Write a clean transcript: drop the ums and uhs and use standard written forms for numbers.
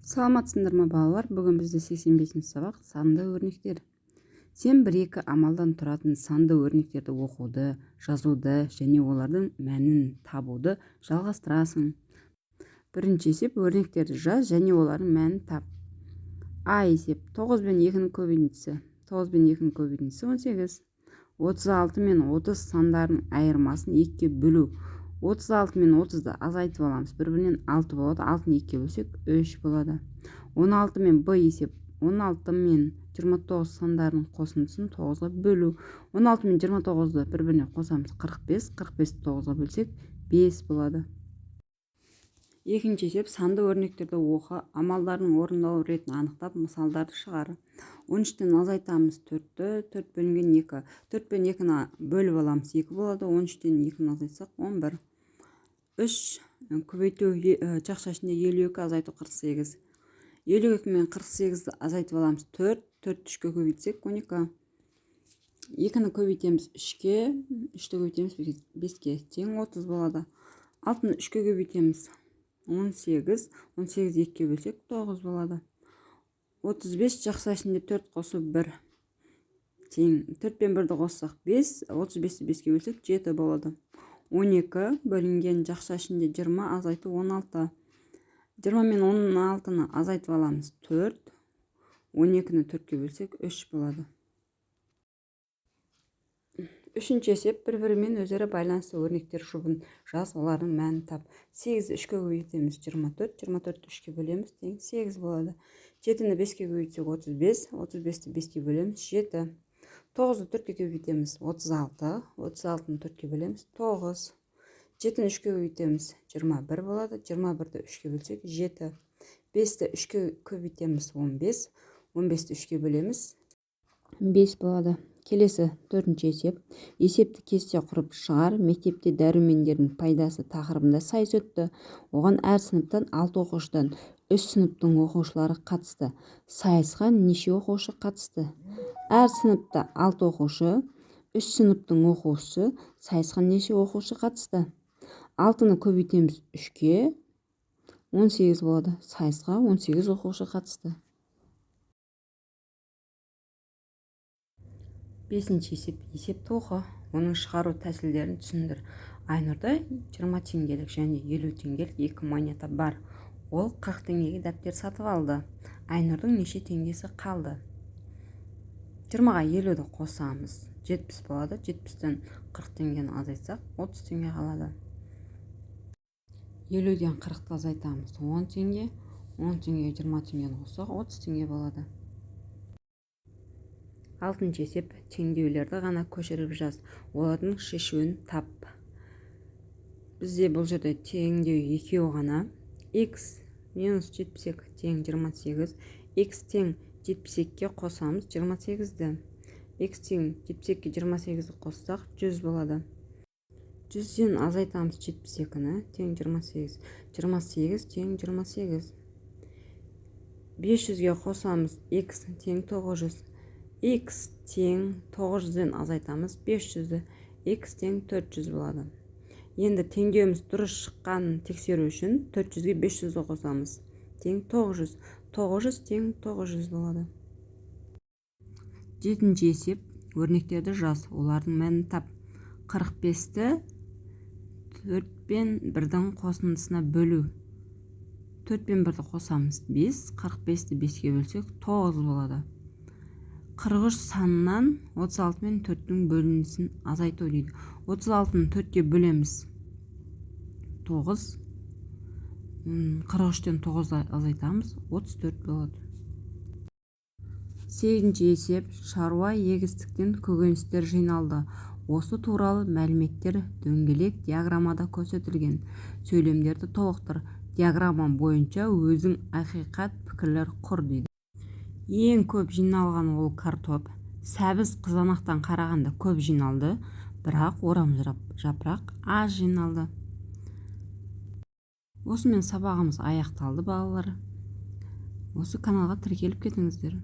Саламатсыңдар ма балалар? Бүгін бізде 85-ші сабақ санды өрнектер. Сен 1-2 амалдан тұратын санды өрнектерді оқуды, жазуды және олардың мәнін табуды жалғастырасың. Бірінші есеп өрнектерді жаз және олардың мәнін тап. А есеп 9 пен 2-ның көбейтіндісі. 9 пен 2-ның көбейтіндісі 18. 36 мен 30 сандарының айырмасын 2-ке бөлу. 36 мен 30-ды азайтып аламыз. Бір-бірінен 6 болады. 6-ны 2-ке бөлсек 3 болады. 16 мен Б есеп 16 мен 29 сандарының қосындысын 9-ға бөлу. 16 мен 29-ды бір-біріне қосамыз 45. 45-ті 9-ға бөлсек 5 болады. Екінші есеп санды өрнектерді оқы, амалдардың орындалу ретін анықтап, мысалдарды шығар. 13-тен азайтамыз 4-ті, 4 бөлінген 2. 4 пен 2-ні бөліп аламыз 2 болады. 13-тен 2-ні азайтсақ 11. 3 көбейту жақша ішінде 52 азайту 48. 52 мен 48-ді азайтып аламыз 4. 4-ті 3-ке көбейтсек 12. 2-ні көбейтеміз 3-ке, 3-ті көбейтеміз 5-ке, тең 30 болады. 6-ны 3-ке көбейтеміз 18. 18-ді 2-ке бөлсек 9 болады. 35 жақша ішінде 4 қосу 1. Тең 4 пен 1-ді қоссақ 5. 35-ті 5-ке бөлсек 7 болады. 12 бөлінген жақша ішінде 20 азайту 16. 20 мен 16-ны азайтып аламыз 4. 12-ні 4-ке бөлсек 3 болады. Үшінші есеп бір-бірімен өзара байланысты өрнектер жұбын жаз, олардың мәнін тап. 8-ді 3-ке көбейтеміз 24. 24-ті 3-ке бөлеміз тең 8 болады. 7-ні 5-ке көбейтсек 35. 35-ті 5-ке бөлеміз 7. 9-ды 4-ке көбейтеміз 36. 36-ны 4-ке бөлеміз 9. 7-ні 3-ке көбейтеміз 21 болады. 21-ді 3-ке бөлсек 7. 5-ті 3-ке көбейтеміз 15. 15-ті 3-ке бөлеміз 5 болады. Келесі төртінші есеп. Есепті кесте құрып шығар. Мектепте дәрумендердің пайдасы тақырыбында сайыс өтті. Оған әр сыныптан 6 оқушыдан 3 сыныптың оқушылары қатысты. Сайысқа неше оқушы қатысты? Әр сыныпта 6 оқушы, 3 сыныптың оқушысы, сайысқа неше оқушы қатысты? 6-ны көбейтеміз 3-ке, 18 болады. Сайысқа 18 оқушы қатысты. Бесінші есеп. Есепті оқы. Оның шығару тәсілдерін түсіндір. Айнұрда 20 теңгелік және 50 теңгелік 2 монета бар. Ол 40 теңгеге дәптер сатып алды. Айнұрдың неше теңгесі қалды? 20-ға 50-ді қосамыз 70 болады. 70-тен 40 теңгені азайтсақ 30 теңге қалады. 50-ден 40-ты азайтамыз 10 теңге. 10 теңге 20 теңгені қоссақ 30 теңге болады. Алтыншы есеп. Теңдеулерді ғана көшіріп жаз. Олардың шешуін тап. Бізде бұл жерде теңдеу екеу ғана. X минус 72 тең 28. X тең 72-ке қосамыз 28-ді. X тең 72-ке 28-ді қоссақ 100 болады. 100-ден азайтамыз 72-ні тең 28. 28 тең 28. 500-ге қосамыз X тең 900. X тең 900-ден азайтамыз 500-ді. X тең 400 болады. Енді теңдеуіміз дұрыс шыққанын тексеру үшін 400-ге 500-ді қосамыз. Тең 900. 900 тең 900 болады. Жетінші есеп. Өрнектерді жаз. Олардың мәнін тап. 45-ті 4 пен 1-дің қосындысына бөлу. 4 пен 1-ді қосамыз 5. 45-ті 5-ке бөлсек 9 болады. 43 санынан 36 мен 4-дің бөлінісін азайту дейді. 36-ны 4-ке бөлеміз 9. 43-тен 9-ды азайтамыз 34 болады. 8-ші есеп. Шаруа егістіктен көкөністер жиналды. Осы туралы мәліметтер дөңгелек диаграммада көрсетілген. Сөйлемдерді толықтыр. Диаграмма бойынша өзің ақиқат пікірлер құр дейді. Ең көп жиналған ол картоп. Сәбіз қызанақтан қарағанда көп жиналды, бірақ орам жапырақ аз жиналды. Осымен сабағымыз аяқталды балалар. Осы каналға тіркеліп кетіңіздер.